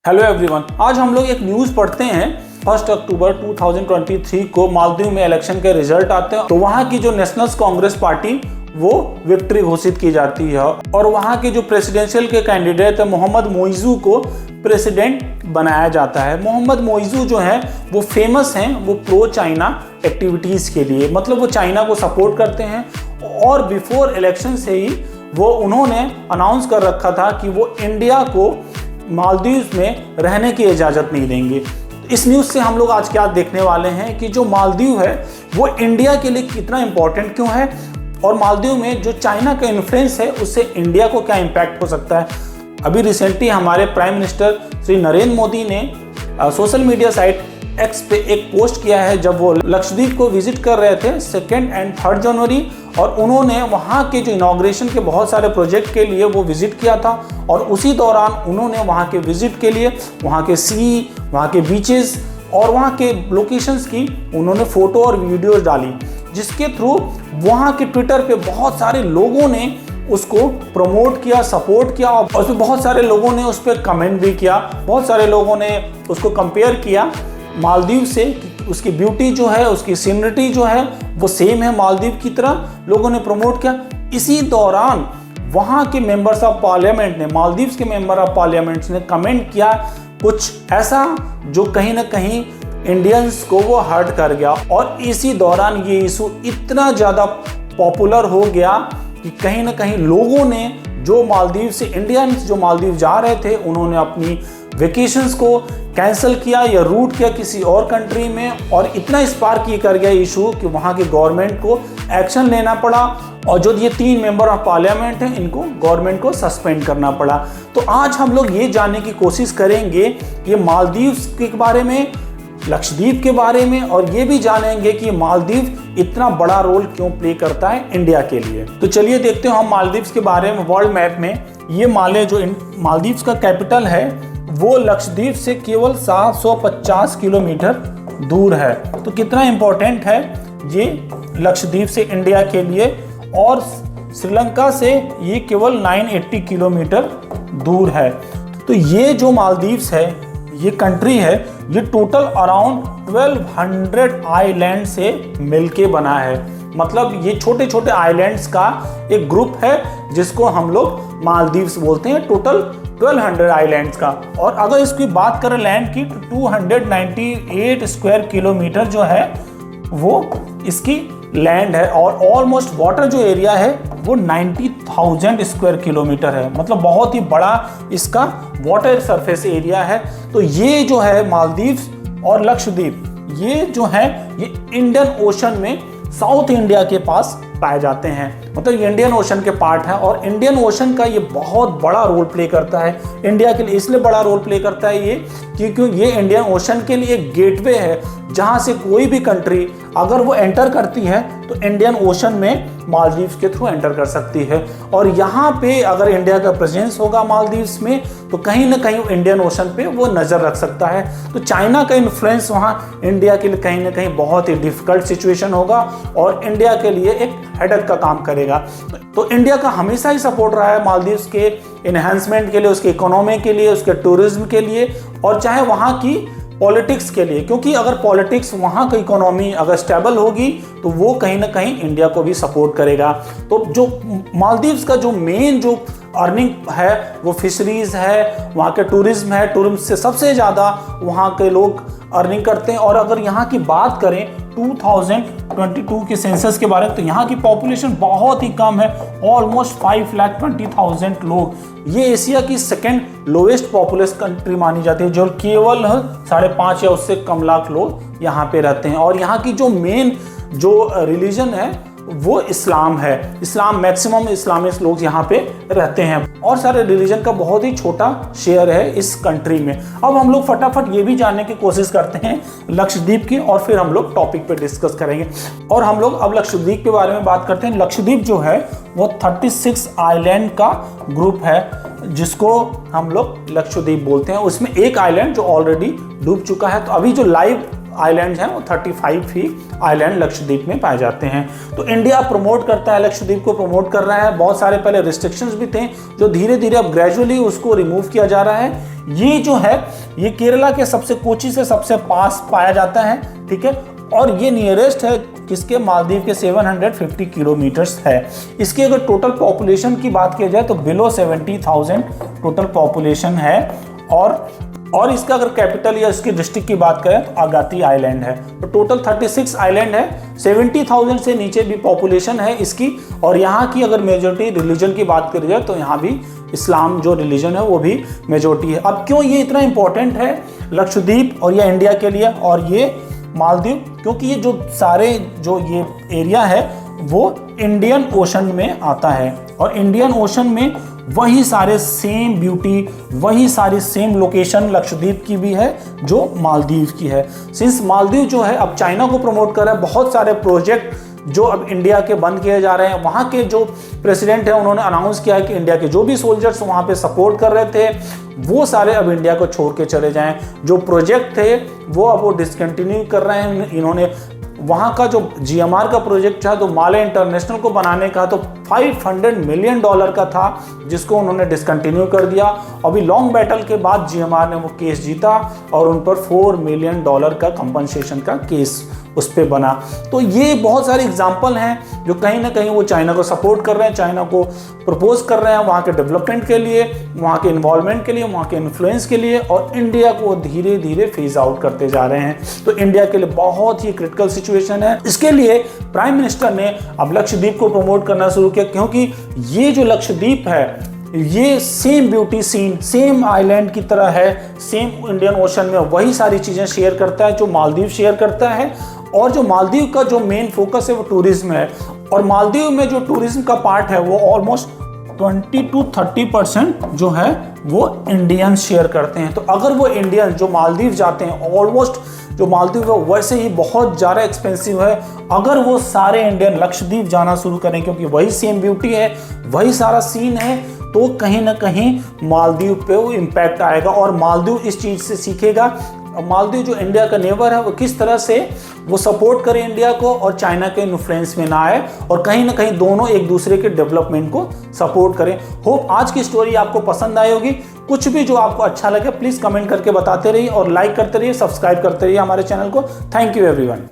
Hello everyone, आज हम लोग एक न्यूज़ पढ़ते हैं। 1 अक्टूबर 2023 को मालदीव में इलेक्शन के रिजल्ट आते हैं तो वहाँ की जो नेशनल कांग्रेस पार्टी वो विक्ट्री घोषित की जाती है और वहाँ के जो प्रेसिडेंशियल के कैंडिडेट है मोहम्मद मोइज़ू को प्रेसिडेंट बनाया जाता है। मोहम्मद मोइज़ू जो है वो फेमस हैं वो प्रो चाइना एक्टिविटीज़ के लिए, मतलब वो चाइना को सपोर्ट करते हैं और बिफोर इलेक्शन से ही वो उन्होंने अनाउंस कर रखा था कि वो इंडिया को मालदीव में रहने की इजाज़त नहीं देंगे। इस न्यूज़ से हम लोग आज क्या देखने वाले हैं कि जो मालदीव है वो इंडिया के लिए कितना इम्पोर्टेंट क्यों है और मालदीव में जो चाइना का इन्फ्लुएंस है उससे इंडिया को क्या इम्पैक्ट हो सकता है। अभी रिसेंटली हमारे प्राइम मिनिस्टर श्री नरेंद्र मोदी ने सोशल मीडिया साइट एक्स पे एक पोस्ट किया है जब वो लक्षद्वीप को विजिट कर रहे थे 2 और 3 जनवरी, और उन्होंने वहाँ के जो इनॉग्रेशन के बहुत सारे प्रोजेक्ट के लिए वो विजिट किया था और उसी दौरान उन्होंने वहाँ के विजिट के लिए वहाँ के सी, वहाँ के बीचेस और वहाँ के लोकेशंस की उन्होंने फ़ोटो और वीडियोज़ डाली, जिसके थ्रू वहाँ के ट्विटर पे बहुत सारे लोगों ने उसको प्रमोट किया, सपोर्ट किया और उसमें बहुत सारे लोगों ने उस पर कमेंट भी किया। बहुत सारे लोगों ने उसको कंपेयर किया मालदीव से, उसकी ब्यूटी जो है, उसकी सीनरिटी जो है वो सेम है मालदीव की तरह, लोगों ने प्रमोट किया। इसी दौरान वहाँ के मेंबर्स ऑफ पार्लियामेंट ने, मालदीव के मेंबर ऑफ पार्लियामेंट ने कमेंट किया कुछ ऐसा जो कहीं ना कहीं इंडियंस को वो हर्ट कर गया और इसी दौरान ये इशू इतना ज़्यादा पॉपुलर हो गया कि कहीं ना कहीं लोगों ने जो मालदीव से, इंडियंस जो मालदीव जा रहे थे, उन्होंने अपनी वेकेशंस को कैंसिल किया या रूट किया किसी और कंट्री में, और इतना स्पार्क ये कर गया इशू कि वहाँ की गवर्नमेंट को एक्शन लेना पड़ा और जो ये 3 मेंबर ऑफ पार्लियामेंट हैं इनको गवर्नमेंट को सस्पेंड करना पड़ा। तो आज हम लोग ये जानने की कोशिश करेंगे ये मालदीव के बारे में, लक्षद्वीप के बारे में, और ये भी जानेंगे कि मालदीव इतना बड़ा रोल क्यों प्ले करता है इंडिया के लिए। तो चलिए देखते हैं हम मालदीव के बारे में। वर्ल्ड मैप में ये मालदीव का कैपिटल है वो लक्षद्वीप से केवल 750 किलोमीटर दूर है। तो कितना इम्पोर्टेंट है ये लक्षद्वीप से इंडिया के लिए, और श्रीलंका से ये केवल 980 किलोमीटर दूर है। तो ये जो मालदीव्स है, ये कंट्री है, ये टोटल अराउंड 1200 आइलैंड से मिलके बना है। मतलब ये छोटे छोटे आइलैंड्स का एक ग्रुप है जिसको हम लोग मालदीव्स बोलते हैं। टोटल 1200 आइलैंड्स का, और अगर इसकी बात करें लैंड की तो 298 स्क्वायर किलोमीटर जो है वो इसकी लैंड है, और ऑलमोस्ट वाटर जो एरिया है वो 90,000 स्क्वायर किलोमीटर है। मतलब बहुत ही बड़ा इसका वाटर सरफेस एरिया है। तो ये जो है मालदीव और लक्षद्वीप, ये जो है ये इंडियन ओशन में साउथ इंडिया के पास पाए जाते हैं। मतलब ये इंडियन ओशन के पार्ट है और इंडियन ओशन का ये बहुत बड़ा रोल प्ले करता है इंडिया के लिए। इसलिए बड़ा रोल प्ले करता है ये क्योंकि ये इंडियन ओशन के लिए एक गेटवे है जहां से कोई भी कंट्री अगर वो एंटर करती है तो इंडियन ओशन में मालदीव के थ्रू एंटर कर सकती है। और यहाँ पे अगर इंडिया का प्रेजेंस होगा मालदीव्स में तो कहीं ना कहीं इंडियन ओशन पे वो नज़र रख सकता है। तो चाइना का इन्फ्लुएंस वहाँ इंडिया के लिए कहीं ना कहीं बहुत ही डिफिकल्ट सिचुएशन होगा और इंडिया के लिए एक हेडेक का काम करेगा। तो इंडिया का हमेशा ही सपोर्ट रहा है मालदीव्स के इन्हांसमेंट के लिए, उसके इकोनॉमी के लिए, उसके टूरिज्म के लिए, और चाहे वहाँ की पॉलिटिक्स के लिए, क्योंकि अगर पॉलिटिक्स, वहाँ की इकोनॉमी अगर स्टेबल होगी तो वो कहीं ना कहीं इंडिया को भी सपोर्ट करेगा। तो जो मालदीव्स का जो मेन जो अर्निंग है वो फिशरीज है, वहाँ के टूरिज्म है, टूरिज्म से सबसे ज़्यादा वहाँ के लोग अर्निंग करते हैं। और अगर यहाँ की बात करें 2022 के सेंसस के बारे में तो यहाँ की पॉपुलेशन बहुत ही कम है, ऑलमोस्ट 5,20,000 लोग। ये एशिया की सेकेंड लोएस्ट पॉपुलेस कंट्री मानी जाती है, जो केवल 5.5 या उससे कम लाख लोग यहाँ पे रहते हैं। और यहाँ की जो मेन जो रिलीजन है वो इस्लाम है। इस्लाम, मैक्सिमम इस्लामिक लोग यहाँ पे रहते हैं और सारे रिलीजन का बहुत ही छोटा शेयर है इस कंट्री में। अब हम लोग फटाफट ये भी जानने की कोशिश करते हैं लक्षद्वीप की, और फिर हम लोग टॉपिक पे डिस्कस करेंगे। और हम लोग अब लक्षद्वीप के बारे में बात करते हैं। लक्षद्वीप जो है वो 36 आइलैंड का ग्रुप है जिसको हम लोग लक्षद्वीप बोलते हैं। उसमें एक आइलैंड जो ऑलरेडी डूब चुका है। तो अभी जो लाइव आइलैंड हैं वो 35 ही आइलैंड लक्षद्वीप में पाए जाते हैं। तो इंडिया प्रमोट करता है, लक्षद्वीप को प्रमोट कर रहा है। बहुत सारे पहले रिस्ट्रिक्शंस भी थे जो धीरे धीरे अब ग्रेजुअली उसको रिमूव किया जा रहा है। ये जो है ये केरला के सबसे कोची से सबसे पास पाया जाता है, ठीक है, और ये नियरेस्ट है किसके, मालदीव के 750 किलोमीटर्स है। इसकी अगर टोटल पॉपुलेशन की बात की जाए तो बिलो 70,000 टोटल पॉपुलेशन है। और इसका अगर कैपिटल या इसकी डिस्ट्रिक्ट की बात करें तो आगाती आइलैंड है। तो टोटल 36 आइलैंड है, 70,000 से नीचे भी पॉपुलेशन है इसकी। और यहाँ की अगर मेजॉरिटी रिलीजन की बात करी जाए तो यहाँ भी इस्लाम जो रिलीजन है वो भी मेजॉरिटी है। अब क्यों ये इतना इंपॉर्टेंट है लक्षद्वीप और या इंडिया के लिए और ये मालदीव, क्योंकि ये जो सारे जो ये एरिया है वो इंडियन ओशन में आता है और इंडियन ओशन में वही सारे सेम ब्यूटी, वही सारी सेम लोकेशन लक्षद्वीप की भी है जो मालदीव की है। सिंस मालदीव जो है अब चाइना को प्रमोट कर रहा है, बहुत सारे प्रोजेक्ट जो अब इंडिया के बंद किए जा रहे हैं। वहाँ के जो प्रेसिडेंट है उन्होंने अनाउंस किया है कि इंडिया के जो भी सोल्जर्स वहाँ पे सपोर्ट कर रहे थे वो सारे अब इंडिया को छोड़ के चले जाएं। जो प्रोजेक्ट थे वो अब वो डिसकंटिन्यू कर रहे हैं इन्होंने। वहाँ का जो GMR का प्रोजेक्ट था तो माले इंटरनेशनल को बनाने का तो $500 मिलियन का था जिसको उन्होंने डिसकंटिन्यू कर दिया। अभी लॉन्ग बैटल के बाद GMR ने वो केस जीता और उन पर $4 मिलियन का कंपनसेशन का केस उस पर बना। तो ये बहुत सारे एग्जाम्पल हैं जो कहीं ना कहीं वो चाइना को सपोर्ट कर रहे हैं, चाइना को प्रपोज कर रहे हैं वहाँ के डेवलपमेंट के लिए, वहाँ के इन्वॉल्वमेंट के लिए, वहाँ के इन्फ्लुएंस के लिए, और इंडिया को धीरे धीरे फेज आउट करते जा रहे हैं। तो इंडिया के लिए बहुत ही क्रिटिकल सिचुएशन है। इसके लिए प्राइम मिनिस्टर ने अब लक्षद्वीप को प्रमोट करना शुरू किया, क्योंकि ये जो लक्षद्वीप है ये same beauty scene, same island की तरह है, सेम इंडियन ओशन में वही सारी चीज़ें शेयर करता है जो मालदीव शेयर करता है। और जो मालदीव का जो मेन फोकस है वो टूरिज्म है, और मालदीव में जो टूरिज्म का पार्ट है वो ऑलमोस्ट 20 to 30% जो है वो इंडियन शेयर करते हैं। तो अगर वो इंडियन जो मालदीव जाते हैं, ऑलमोस्ट जो मालदीव है वैसे ही बहुत ज़्यादा एक्सपेंसिव है, अगर वो सारे इंडियन लक्षद्वीप जाना शुरू करें क्योंकि वही सेम ब्यूटी है, वही सारा सीन है, तो कहीं ना कहीं मालदीव पे वो इम्पैक्ट आएगा और मालदीव इस चीज़ से सीखेगा। मालदीव जो इंडिया का नेबर है वो किस तरह से वो सपोर्ट करे इंडिया को और चाइना के इन्फ्लुएंस में ना आए, और कहीं ना कहीं दोनों एक दूसरे के डेवलपमेंट को सपोर्ट करें। होप आज की स्टोरी आपको पसंद आई होगी। कुछ भी जो आपको अच्छा लगे प्लीज़ कमेंट करके बताते रहिए और लाइक करते रहिए, सब्सक्राइब करते रहिए हमारे चैनल को। Thank you everyone.